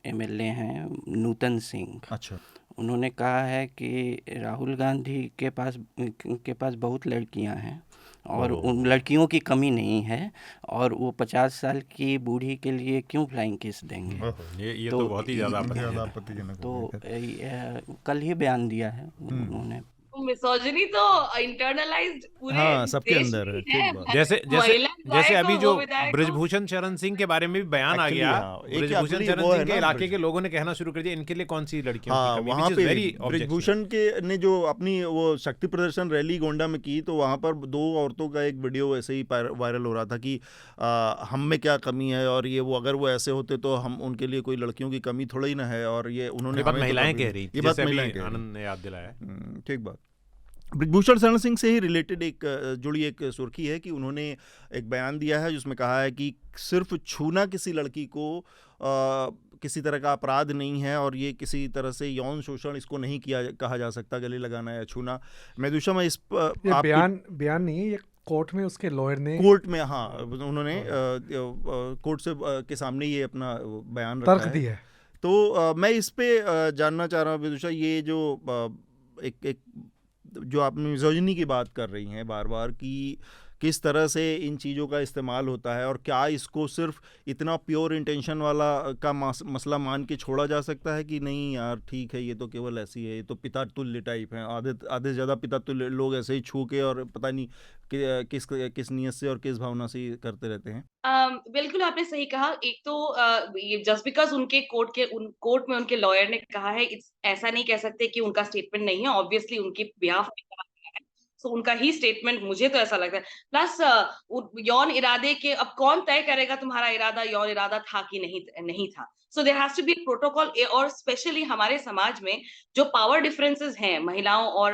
एमएलए हैं नूतन सिंह। अच्छा। उन्होंने कहा है कि राहुल गांधी के पास बहुत लड़कियां हैं और उन लड़कियों की कमी नहीं है, और वो 50 साल की बूढ़ी के लिए क्यों फ्लाइंग किस देंगे। ये तो बहुत ही ज़्यादा आपत्तिजनक। तो कल ही बयान दिया है उन्होंने। मिसोजिनी तो इंटरनलाइज्ड पूरे सबके अंदर है। ठीक बात। जैसे अभी जो ब्रजभूषण शरण सिंह के बारे में भी बयान आ गया, ब्रजभूषण शरण सिंह के इलाके के लोगों ने कहना शुरू कर दिया इनके लिए कौन सी लड़कियों की कमी। वहाँ पे ब्रजभूषण के ने जो अपनी वो शक्ति प्रदर्शन रैली गोंडा में की, तो वहाँ पर 2 औरतों का एक वीडियो ऐसे ही वायरल हो रहा था कि हम में क्या कमी है, और ये वो अगर वो ऐसे होते तो हम उनके लिए कोई लड़कियों की कमी थोड़ा ही ना है, और ये उन्होंने महिलाएं कह रही, ये बात महिलाएं कह रही। आनंद ने याद दिलाया। ठीक बात। ब्रजभूषण शरण सिंह से ही रिलेटेड एक जुड़ी एक सुर्खी है कि उन्होंने एक बयान दिया है जिसमें कहा है कि सिर्फ छूना किसी लड़की को किसी तरह का अपराध नहीं है, और ये किसी तरह से यौन शोषण इसको नहीं कहा जा सकता, गले लगाना या छूना। मेदुसा, मैं इस बयान नहीं है, ये कोर्ट में उसके लॉयर ने उन्होंने कोर्ट से के सामने ये अपना बयान रखा है, दिया है। तो मैं इस पे जानना चाह रहा हूँ मेदुसा, ये जो एक जो आप मिसोजिनी की बात कर रही हैं बार बार कि किस तरह से इन चीज़ों का इस्तेमाल होता है, और क्या इसको सिर्फ इतना प्योर इंटेंशन वाला का मसला मान के छोड़ा जा सकता है कि नहीं यार ठीक है, ये तो केवल ऐसी है, ये तो पिता तुल्य टाइप हैं, आधे आधे से ज़्यादा पिता तुल्य लोग ऐसे ही छू के और पता नहीं किस नियत से और किस भावना से ये करते रहते हैं। बिल्कुल आपने सही कहा। एक तो ये जस्ट बिकॉज़ उनके कोर्ट में उनके लॉयर ने कहा है, ऐसा नहीं कह सकते कि उनका स्टेटमेंट नहीं है। ऑब्वियसली उनके बिहाफ में कहा गया है। सो उनका ही स्टेटमेंट, मुझे तो ऐसा लगता है। प्लस यौन इरादे के, अब कौन तय करेगा तुम्हारा इरादा यौन इरादा था कि नहीं था। So there has to be protocol, और स्पेशली हमारे समाज में जो पावर डिफरेंसेस हैं महिलाओं और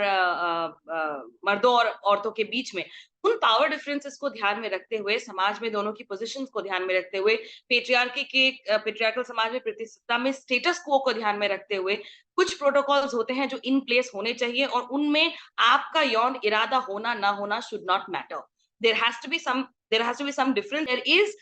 मर्दों और औरतों के बीच में, उन पावर डिफरेंसेस को ध्यान में रखते हुए, समाज में दोनों की पोजीशंस को ध्यान में रखते हुए, पेट्रियार्कल समाज में प्रतिष्ठिता में स्टेटस क्वो को ध्यान में रखते हुए, कुछ प्रोटोकॉल्स होते हैं जो इन प्लेस होने चाहिए, और उनमें आपका यौन इरादा होना ना होना should not matter. There has to be some difference. There is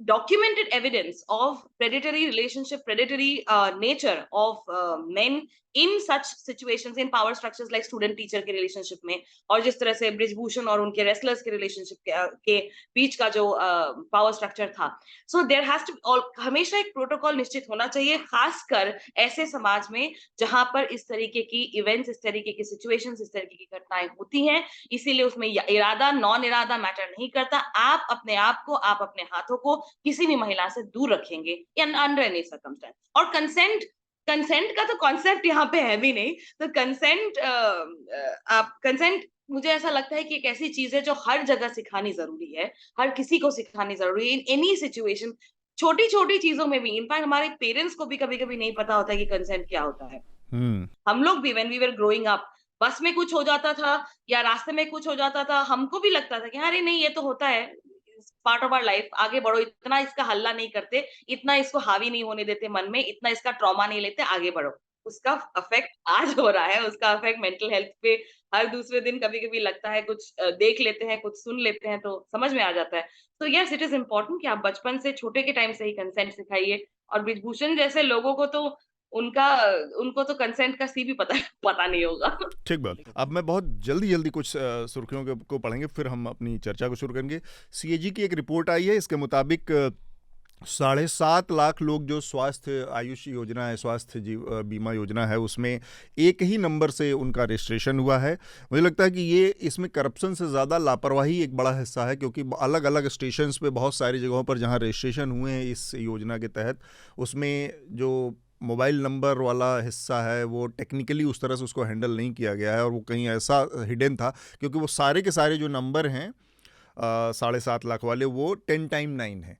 documented evidence of predatory relationship, predatory nature of men in such situations, in power structures like student teacher के relationship में, और जिस तरह से ब्रिजभूषण और उनके रेसलर्स के रिलेशनशिप के बीच का जो पावर स्ट्रक्चर था। सो देयर हैज टू, हमेशा एक प्रोटोकॉल निश्चित होना चाहिए, खासकर ऐसे समाज में जहां पर इस तरीके की इवेंट्स, इस तरीके की सिचुएशंस, इस तरीके की घटनाएं होती हैं। इसीलिए उसमें इरादा नॉन इरादा मैटर नहीं करता। आप अपने आप को, आप अपने हाथों को किसी भी महिला से दूर रखेंगे अंडर एनी सर्कमस्टेंस। और कंसेंट का तो कॉन्सेप्ट यहाँ पे है भी नहीं। तो कंसेंट मुझे ऐसा लगता है कि एक ऐसी चीज है जो हर जगह सिखानी जरूरी है, हर किसी को सिखानी जरूरी है, इन एनी सिचुएशन, छोटी छोटी चीजों में भी। इनफैक्ट हमारे पेरेंट्स को भी कभी कभी नहीं पता होता है कि कंसेंट क्या होता है। हम लोग भी when we were growing up, bus में कुछ हो जाता था या रास्ते में कुछ हो जाता था, हमको भी लगता था कि अरे नहीं ये तो होता है, पार्ट ऑफ आवर लाइफ, आगे बढ़ो, इतना इसका हल्ला नहीं करते, इतना इसको हावी नहीं होने देते मन में, इतना इसका ट्रॉमा नहीं लेते, आगे बढ़ो। उसका इफेक्ट आज हो रहा है, उसका इफेक्ट मेंटल हेल्थ पे हर दूसरे दिन कभी-कभी लगता है, कुछ देख लेते हैं, कुछ सुन लेते हैं तो समझ में आ जाता है। तो यस, इट इज इम्पोर्टेंट कि आप बचपन से, छोटे के टाइम से ही कंसेंट सिखाइए। और ब्रिजभूषण जैसे लोगों को तो उनको तो कंसेंट का सी भी पता नहीं होगा। ठीक बात। अब मैं बहुत जल्दी कुछ सुर्खियों को पढ़ेंगे, फिर हम अपनी चर्चा को शुरू करेंगे। सीएजी की एक रिपोर्ट आई है, इसके मुताबिक 7.5 लाख लोग जो स्वास्थ्य आयुष योजना है, स्वास्थ्य बीमा योजना है, उसमें एक ही नंबर से उनका रजिस्ट्रेशन हुआ है। मुझे लगता है कि ये इसमें करप्शन से ज़्यादा लापरवाही एक बड़ा हिस्सा है, क्योंकि अलग अलग स्टेशंस पे बहुत सारी जगहों पर जहां रजिस्ट्रेशन हुए हैं इस योजना के तहत, उसमें जो मोबाइल नंबर वाला हिस्सा है वो टेक्निकली उस तरह से उसको हैंडल नहीं किया गया है, और वो कहीं ऐसा हिडन था, क्योंकि वो सारे के सारे जो नंबर हैं 7.5 लाख वाले, वो 10 टाइम 9 है।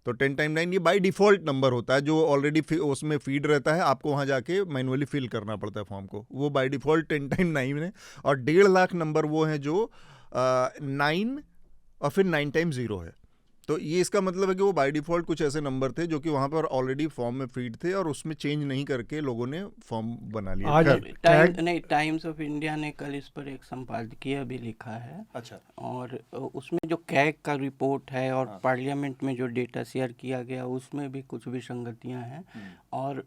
तो 10 टाइम 9 ये बाय डिफ़ॉल्ट नंबर होता है, जो ऑलरेडी उसमें फीड रहता है, आपको वहाँ जाके मैनुअली फिल करना पड़ता है फॉर्म को। वो बाय डिफ़ॉल्ट 10 टाइम 9 है। और 1.5 लाख नंबर वो हैं जो 9 और फिर 9 टाइम 0 है। तो ये इसका मतलब है कि वो बाय डिफ़ॉल्ट कुछ ऐसे नंबर थे जो कि वहाँ पर ऑलरेडी फॉर्म में फीड थे, और उसमें चेंज नहीं करके लोगों ने फॉर्म बना लिया। आज टाइम्स ऑफ इंडिया ने कल इस पर एक संपादकीय भी लिखा है। अच्छा। और उसमें जो कैग का रिपोर्ट है और पार्लियामेंट में जो डेटा शेयर किया गया, उसमें भी कुछ विसंगतियाँ हैं, और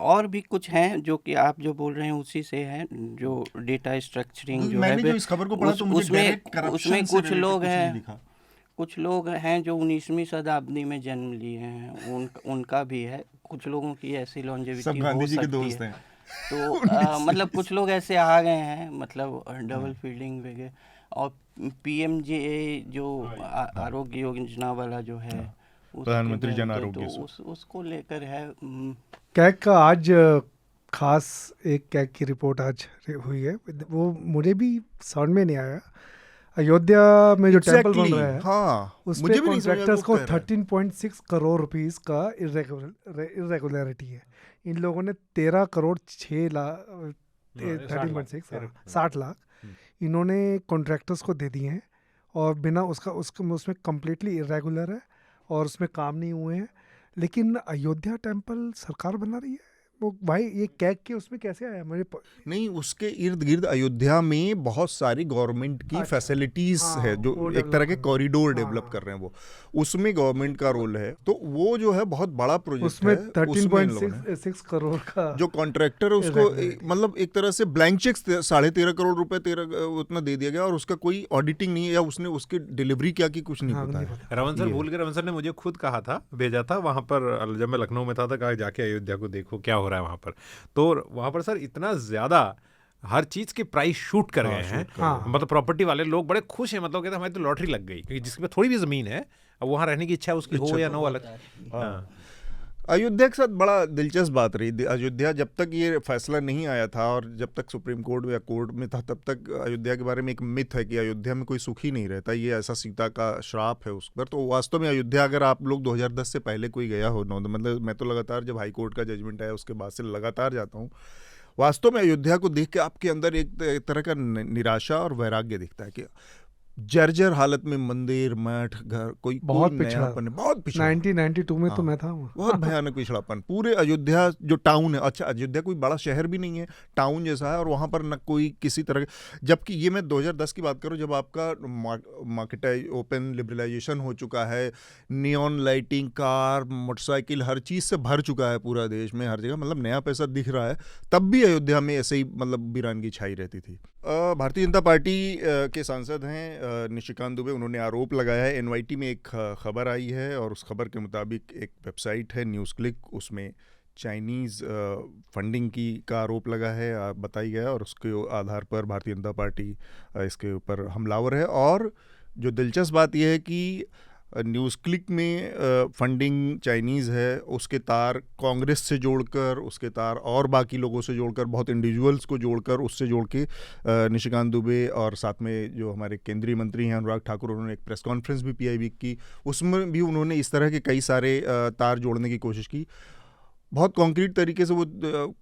और भी कुछ हैं जो कि आप जो बोल रहे हैं उसी से हैं, जो डेटा स्ट्रक्चरिंग जो मैंने जो इस खबर को पढ़ा तो मुझे उसमें कुछ लोग हैं जो 19वीं शताब्दी में जन्म लिए हैं, उनका भी है। कुछ लोगों की ऐसी लॉन्जेविटी हो सकती है। तो मतलब कुछ लोग ऐसे आ गए हैं, मतलब डबल फील्डिंग वगैरह। और पीएमजे जो आरोग्य योजना वाला जो है, प्रधानमंत्री जन आरोग्य, उसको लेकर है। कैग का आज खास एक कैग की रिपोर्ट आज हुई है, वो मुझे भी समझ में नहीं आया। अयोध्या में जो टेम्पल बन रहा है, हाँ, उसमें कॉन्ट्रैक्टर्स को 13.6 करोड़ रुपीस का इरेगुलरिटी है। इन लोगों ने 13 करोड़ 6 लाख 13.6 60 लाख इन्होंने कॉन्ट्रैक्टर्स को दे दिए हैं, और बिना उसमें कम्प्लीटली इरेगुलर है और उसमें काम नहीं हुए हैं। लेकिन अयोध्या टेम्पल सरकार बना रही है, वो भाई ये कैग के उसमें कैसे आया मेरे नहीं, उसके इर्द गिर्द अयोध्या में बहुत सारी गवर्नमेंट की अच्छा, फैसिलिटीज हाँ, है जो वो एक डेवलप तरह के कर कॉरिडोर हाँ, डेवलप कर रहे हैं, वो उसमें गवर्नमेंट का रोल है। तो वो जो है बहुत बड़ा प्रोजेक्ट उसमें है, उसमें इन लोगों ने 13.6 करोड़ का जो कॉन्ट्रैक्टर है उसको Exactly. मतलब एक तरह से ब्लैंक चेक 13.5 करोड़ रुपए 13 उतना दे दिया गया और उसका कोई ऑडिटिंग नहीं है, या उसने उसकी डिलीवरी क्या की कुछ नहीं हाँ, पता नहीं है। पता। रमन सर ये भूल गए, रमन सर ने मुझे खुद कहा था, भेजा था वहाँ पर जब मैं लखनऊ में था, तो कहा जाके अयोध्या को देखो क्या हो रहा है वहाँ पर। तो वहाँ पर सर इतना ज़्यादा हर चीज़ के प्राइस शूट कर हाँ, गए हैं, शूट कर हाँ। मतलब प्रॉपर्टी वाले लोग बड़े खुश हैं, मतलब कहते हैं हमारी तो लॉटरी लग गई, क्योंकि जिसके पास थोड़ी भी ज़मीन है, अब वहाँ रहने की इच्छा उसकी हो या ना हो अलग। हाँ। अयोध्या के साथ बड़ा दिलचस्प बात रही। अयोध्या जब तक ये फैसला नहीं आया था और जब तक सुप्रीम कोर्ट या कोर्ट में था, तब तक अयोध्या के बारे में एक मिथ है कि अयोध्या में कोई सुखी नहीं रहता, ये ऐसा सीता का श्राप है उस पर। तो वास्तव में अयोध्या, अगर आप लोग 2010 से पहले कोई गया हो, मतलब मैं तो लगातार जब हाई कोर्ट का जजमेंट आया उसके बाद से लगातार जाता हूँ, वास्तव में अयोध्या को देख के आपके अंदर एक तरह का निराशा और वैराग्य दिखता है कि जर्जर हालत में मंदिर, मठ, घर, कोई बहुत कोई पिछड़ा, नयापन है, बहुत पिछड़ा। 1992 में तो हाँ, मैं था वहाँ। बहुत भयानक पिछड़ापन। पूरे अयोध्या जो टाउन है, अच्छा अयोध्या कोई बड़ा शहर भी नहीं है, टाउन जैसा है, और वहाँ पर न कोई किसी तरह, जबकि ये मैं 2010 की बात करूँ जब आपका मार्केट ओपन लिबरलाइजेशन हो चुका है, नियॉन लाइटिंग, कार, मोटरसाइकिल, हर चीज़ से भर चुका है पूरा देश में, हर जगह मतलब नया पैसा दिख रहा है, तब भी अयोध्या में ऐसे ही मतलब वीरानगी छाई रहती थी। भारतीय जनता पार्टी के सांसद हैं निशिकांत दुबे, उन्होंने आरोप लगाया है, एनवाईटी में एक खबर आई है और उस खबर के मुताबिक एक वेबसाइट है न्यूज़ क्लिक, उसमें चाइनीज़ फंडिंग का आरोप लगा है, बताई गया, और उसके आधार पर भारतीय जनता पार्टी इसके ऊपर हमलावर है। और जो दिलचस्प बात यह है कि न्यूज़ क्लिक में फंडिंग चाइनीज़ है, उसके तार कांग्रेस से जोड़कर, उसके तार और बाकी लोगों से जोड़कर, बहुत इंडिविजुअल्स को जोड़कर, उससे जोड़ के निशिकांत दुबे और साथ में जो हमारे केंद्रीय मंत्री हैं अनुराग ठाकुर, उन्होंने एक प्रेस कॉन्फ्रेंस भी PIB की, उसमें भी उन्होंने इस तरह के कई सारे तार जोड़ने की कोशिश की। बहुत कॉन्क्रीट तरीके से वो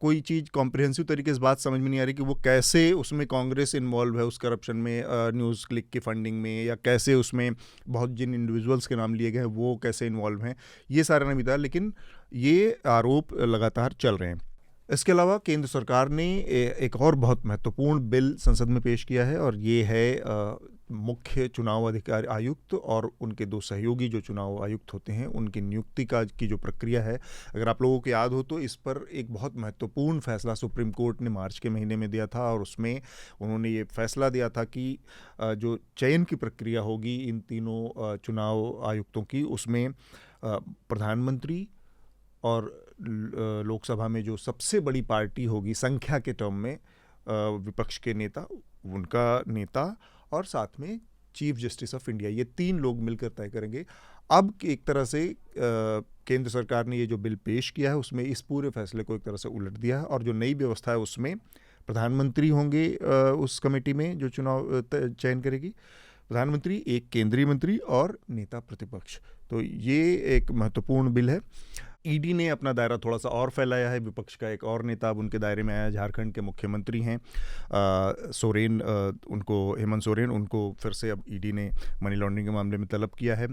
कोई चीज़ कॉम्प्रिहेंसिव तरीके से बात समझ में नहीं आ रही कि वो कैसे उसमें कांग्रेस इन्वॉल्व है उस करप्शन में, न्यूज़ क्लिक की फंडिंग में, या कैसे उसमें बहुत जिन इंडिविजुअल्स के नाम लिए गए हैं वो कैसे इन्वॉल्व हैं, ये सारा नहीं बताया, लेकिन ये आरोप लगातार चल रहे हैं। इसके अलावा केंद्र सरकार ने एक और बहुत महत्वपूर्ण बिल संसद में पेश किया है, और ये है मुख्य चुनाव अधिकारी आयुक्त और उनके 2 सहयोगी जो चुनाव आयुक्त होते हैं, उनकी नियुक्ति की जो प्रक्रिया है। अगर आप लोगों को याद हो तो इस पर एक बहुत महत्वपूर्ण फैसला सुप्रीम कोर्ट ने मार्च के महीने में दिया था, और उसमें उन्होंने ये फैसला दिया था कि जो चयन की प्रक्रिया होगी इन तीनों चुनाव आयुक्तों की, उसमें प्रधानमंत्री और लोकसभा में जो सबसे बड़ी पार्टी होगी संख्या के टर्म में, विपक्ष के नेता, उनका नेता, और साथ में चीफ जस्टिस ऑफ इंडिया, ये 3 लोग मिलकर तय करेंगे। अब एक तरह से केंद्र सरकार ने ये जो बिल पेश किया है उसमें इस पूरे फैसले को एक तरह से उलट दिया है, और जो नई व्यवस्था है उसमें प्रधानमंत्री होंगे उस कमेटी में जो चुनाव चयन करेगी, प्रधानमंत्री, एक केंद्रीय मंत्री और नेता प्रतिपक्ष। तो ये एक महत्वपूर्ण बिल है। ईडी ने अपना दायरा थोड़ा सा और फैलाया है, विपक्ष का एक और नेता अब उनके दायरे में आया, झारखंड के मुख्यमंत्री हैं सोरेन, उनको हेमंत सोरेन, उनको फिर से अब ईडी ने मनी लॉन्ड्रिंग के मामले में तलब किया है।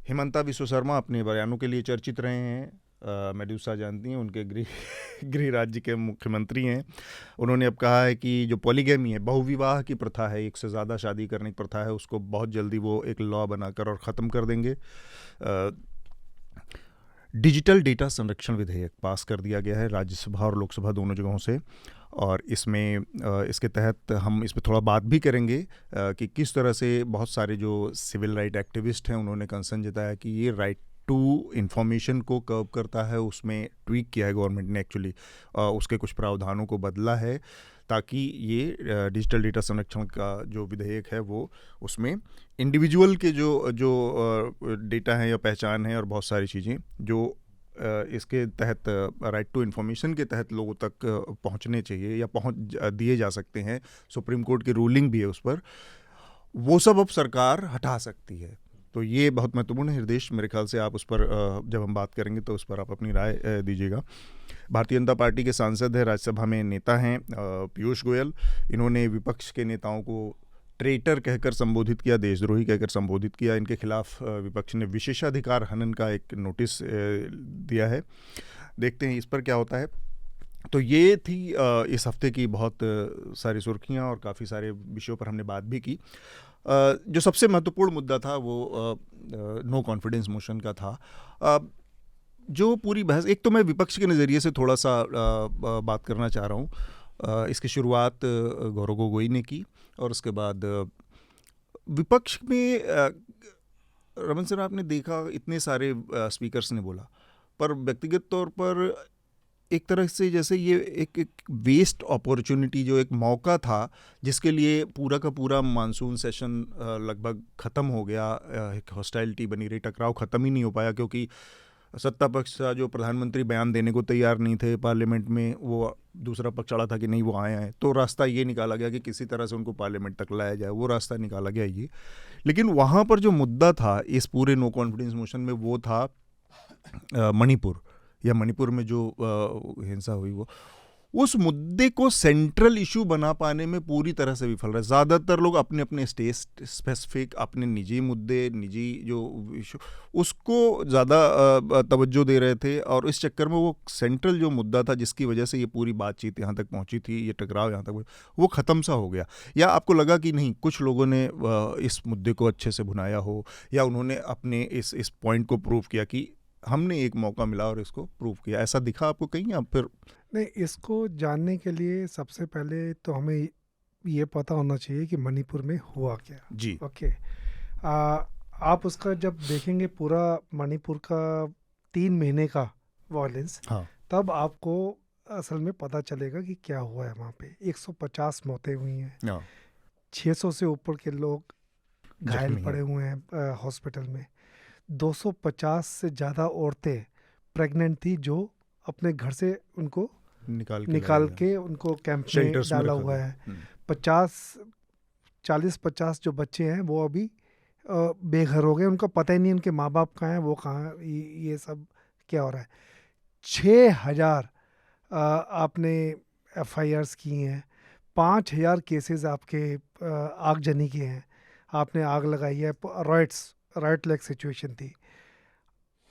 हिमंता विश्व शर्मा अपने बयानों के लिए चर्चित रहे हैं, मेडूसा जानती हैं, उनके गृह राज्य के मुख्यमंत्री हैं। उन्होंने अब कहा है कि जो पॉलीगैमी है, बहुविवाह की प्रथा है, एक से ज़्यादा शादी करने की प्रथा है, उसको बहुत जल्दी वो एक लॉ बनाकर और ख़त्म कर देंगे। डिजिटल डेटा संरक्षण विधेयक पास कर दिया गया है राज्यसभा और लोकसभा दोनों जगहों से, और इसमें इसके तहत हम इस पर थोड़ा बात भी करेंगे कि किस तरह से बहुत सारे जो सिविल राइट एक्टिविस्ट हैं उन्होंने कंसर्न जताया कि ये राइट टू इन्फॉर्मेशन को कर्व करता है, उसमें ट्वीक किया है गवर्नमेंट ने, एक्चुअली उसके कुछ प्रावधानों को बदला है ताकि ये डिजिटल डेटा संरक्षण का जो विधेयक है वो उसमें इंडिविजुअल के जो डेटा है या पहचान है और बहुत सारी चीज़ें जो इसके तहत राइट टू इन्फॉर्मेशन के तहत लोगों तक पहुंचने चाहिए या पहुंच दिए जा सकते हैं, सुप्रीम कोर्ट की रूलिंग भी है उस पर, वो सब अब सरकार हटा सकती है। तो ये बहुत महत्वपूर्ण है हृदय, मेरे ख्याल से आप उस पर जब हम बात करेंगे तो उस पर आप अपनी राय दीजिएगा। भारतीय जनता पार्टी के सांसद हैं, राज्यसभा में नेता हैं पीयूष गोयल, इन्होंने विपक्ष के नेताओं को ट्रेटर कहकर संबोधित किया, देशद्रोही कहकर संबोधित किया। इनके खिलाफ विपक्ष ने विशेषाधिकार हनन का एक नोटिस दिया है। देखते हैं इस पर क्या होता है। तो ये थी इस हफ्ते की बहुत सारी सुर्खियां और काफ़ी सारे विषयों पर हमने बात भी की। जो सबसे महत्वपूर्ण मुद्दा था वो नो कॉन्फिडेंस मोशन का था। जो पूरी बहस, एक तो मैं विपक्ष के नज़रिए से थोड़ा सा बात करना चाह रहा हूँ। इसकी शुरुआत गौरव गोगोई ने की और उसके बाद विपक्ष में रमन सर, आपने देखा इतने सारे स्पीकर्स ने बोला, पर व्यक्तिगत तौर पर एक तरह से जैसे ये एक वेस्ट अपॉर्चुनिटी, जो एक मौका था जिसके लिए पूरा का पूरा मानसून सेशन लगभग ख़त्म हो गया, एक हॉस्टाइलिटी बनी रही, टकराव ख़त्म ही नहीं हो पाया क्योंकि सत्ता पक्ष का जो प्रधानमंत्री बयान देने को तैयार नहीं थे पार्लियामेंट में, वो दूसरा पक्ष चढ़ा था कि नहीं वो आए हैं, तो रास्ता ये निकाला गया कि किसी तरह से उनको पार्लियामेंट तक लाया जाए, वो रास्ता निकाला गया ये। लेकिन वहाँ पर जो मुद्दा था इस पूरे नो कॉन्फिडेंस मोशन में वो था मणिपुर, या मणिपुर में जो हिंसा हुई, वो उस मुद्दे को सेंट्रल इशू बना पाने में पूरी तरह से विफल रहे। ज़्यादातर लोग अपने अपने स्टेट स्पेसिफिक, अपने निजी मुद्दे, निजी जो इशू, उसको ज़्यादा तवज्जो दे रहे थे और इस चक्कर में वो सेंट्रल जो मुद्दा था जिसकी वजह से ये पूरी बातचीत यहाँ तक पहुँची थी, ये टकराव यहाँ तक, वो ख़त्म सा हो गया। या आपको लगा कि नहीं, कुछ लोगों ने इस मुद्दे को अच्छे से भुनाया हो, या उन्होंने अपने इस पॉइंट को प्रूव किया कि हमने एक मौका मिला और इसको प्रूव किया, ऐसा दिखा आपको कहीं? आप फिर नहीं, इसको जानने के लिए सबसे पहले तो हमें ये पता होना चाहिए कि मणिपुर में हुआ क्या जी। ओके, आप उसका जब देखेंगे पूरा मणिपुर का 3 महीने का वायलेंस, हाँ, तब आपको असल में पता चलेगा कि क्या हुआ है। वहाँ पे 150 मौतें हुई हैं, 600 से ऊपर के लोग घायल पड़े हुए हैं हॉस्पिटल में, 250 से ज़्यादा औरतें प्रेग्नेंट थी जो अपने घर से उनको निकाल के उनको कैंप में डाला हुआ है। 40-50 जो बच्चे हैं वो अभी बेघर हो गए, उनको पता ही नहीं उनके माँ बाप कहाँ हैं, वो कहाँ, ये सब क्या हो रहा है। 6000 आपने FIRs की हैं, 5000 केसेस आपके आगजनी के हैं, आपने आग लगाई है, राइट लाइक सिचुएशन थी।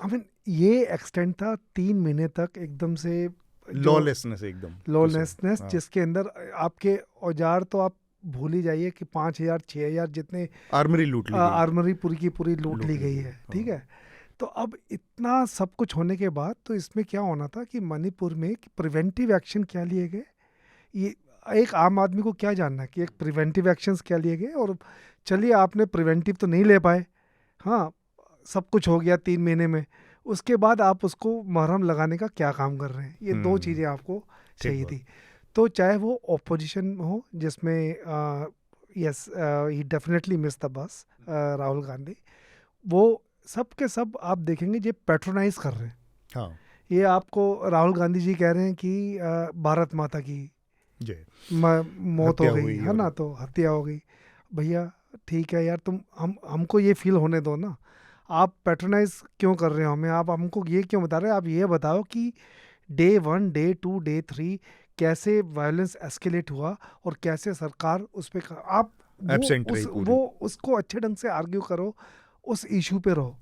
आई मीन ये एक्सटेंड था 3 महीने तक, एकदम से लॉलेसनेस, जिसके अंदर आपके औजार तो आप भूल ही जाइए कि 5000-6000 जितने आर्मरी पूरी की पूरी लूट ली गई है। ठीक है, तो अब इतना सब कुछ होने के बाद तो इसमें क्या होना था कि मणिपुर में प्रिवेंटिव एक्शन क्या लिए गए, ये एक आम आदमी को क्या जानना है कि एक प्रिवेंटिव एक्शंस क्या लिए गए। और चलिए आपने प्रिवेंटिव तो नहीं ले पाए, हाँ सब कुछ हो गया 3 महीने में, उसके बाद आप उसको मरहम लगाने का क्या काम कर रहे हैं, ये 2 चीज़ें आपको चाहिए थी। तो चाहे वो ऑपोजिशन हो जिसमें yes he definitely miss the bus, Rahul Gandhi, वो सब के सब आप देखेंगे ये पैट्रोनाइज कर रहे हैं। हाँ, ये आपको राहुल गांधी जी कह रहे हैं कि भारत माता की मौत हो गई है ना, तो हत्या हो गई। भैया ठीक है यार, तुम हमको ये फील होने दो ना, आप पैट्रोनाइज क्यों कर रहे हो हमें, आप हमको ये क्यों बता रहे हैं। आप ये बताओ कि डे 1, डे 2, डे 3 कैसे वायलेंस एस्केलेट हुआ और कैसे सरकार उस पर आप वो उसको अच्छे ढंग से आर्ग्यू करो, उस इशू पे रहो।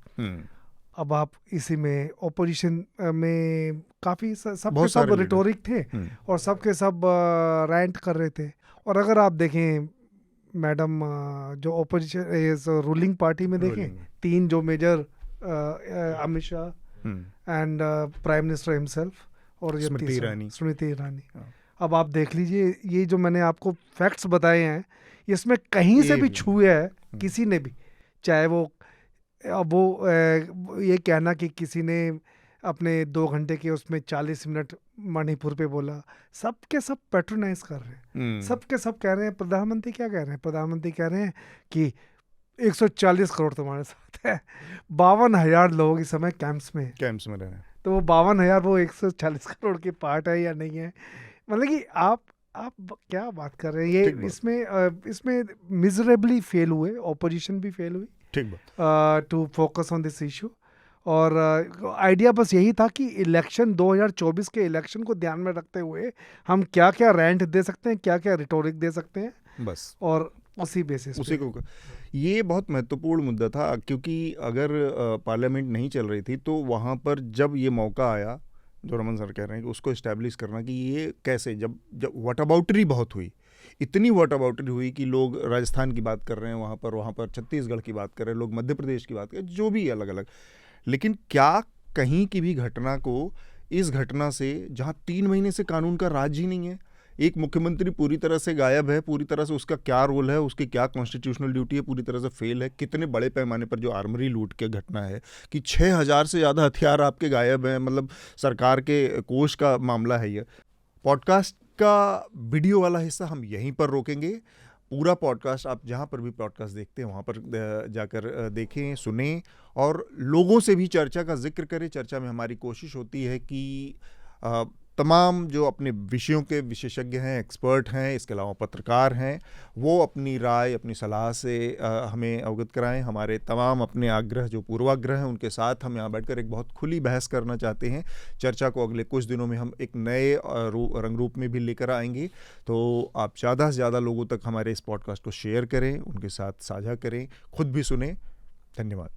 अब आप इसी में ऑपोजिशन में काफ़ी सब रिटोरिक थे और सबके सब रैंट कर रहे थे। और अगर आप देखें मैडम जो ऑपोजिशन रूलिंग पार्टी में देखें, 3 जो major, Amit Shah and prime minister himself और स्मृति ईरानी। अब आप देख लीजिए, ये जो मैंने आपको फैक्ट्स बताए हैं, इसमें कहीं से भी छुए है किसी ने भी, चाहे वो ये कहना कि किसी ने अपने 2 घंटे के उसमें 40 मिनट मणिपुर पे बोला, सब के सब पैट्रोनाइज कर रहे हैं। सब के सब कह रहे हैं, प्रधानमंत्री क्या कह रहे हैं, प्रधानमंत्री कह रहे हैं कि 140 करोड़ तुम्हारे साथ है, 52,000 लोग इस समय कैंप्स में रह रहे हैं। तो वो 52,000 वो 140 करोड़ की पार्ट है या नहीं है, मतलब कि आप क्या बात कर रहे हैं। ये इसमें मिजरेबली फेल हुए, ऑपोजिशन भी फेल हुई to focus on this issue. और आइडिया बस यही था कि इलेक्शन 2024 के इलेक्शन को ध्यान में रखते हुए हम क्या क्या रेंट दे सकते हैं, क्या क्या रिटोरिक दे सकते हैं, बस, और उसी बेसिस उसी को। ये बहुत महत्वपूर्ण मुद्दा था क्योंकि अगर पार्लियामेंट नहीं चल रही थी तो वहाँ पर जब ये मौका आया, जो रमन सर कह रहे हैं कि उसको इस्टेब्लिश करना कि ये कैसे, जब वाट अबाउटरी बहुत हुई, इतनी वाट अबाउटरी हुई कि लोग राजस्थान की बात कर रहे हैं वहाँ पर छत्तीसगढ़ की बात कर रहे हैं, लोग मध्य प्रदेश की बात कर रहे हैं, जो भी अलग अलग, लेकिन क्या कहीं की भी घटना को इस घटना से, जहाँ 3 महीने से कानून का राज ही नहीं है, एक मुख्यमंत्री पूरी तरह से गायब है, पूरी तरह से उसका क्या रोल है, उसकी क्या कॉन्स्टिट्यूशनल ड्यूटी है, पूरी तरह से फेल है, कितने बड़े पैमाने पर जो आर्मरी लूट के घटना है कि 6000 से ज़्यादा हथियार आपके गायब हैं, मतलब सरकार के कोष का मामला है ये। पॉडकास्ट का वीडियो वाला हिस्सा हम यहीं पर रोकेंगे। पूरा पॉडकास्ट आप जहाँ पर भी पॉडकास्ट देखते हैं वहाँ पर जाकर देखें, सुनें और लोगों से भी चर्चा का जिक्र करें। चर्चा में हमारी कोशिश होती है कि तमाम जो अपने विषयों के विशेषज्ञ हैं, एक्सपर्ट हैं, इसके अलावा पत्रकार हैं, वो अपनी राय, अपनी सलाह से हमें अवगत कराएं। हमारे तमाम अपने आग्रह, जो पूर्वाग्रह हैं, उनके साथ हम यहाँ बैठकर एक बहुत खुली बहस करना चाहते हैं। चर्चा को अगले कुछ दिनों में हम एक नए रंग रूप में भी लेकर आएंगे। तो आप ज़्यादा से ज़्यादा लोगों तक हमारे इस पॉडकास्ट को शेयर करें, उनके साथ साझा करें, खुद भी सुने। धन्यवाद।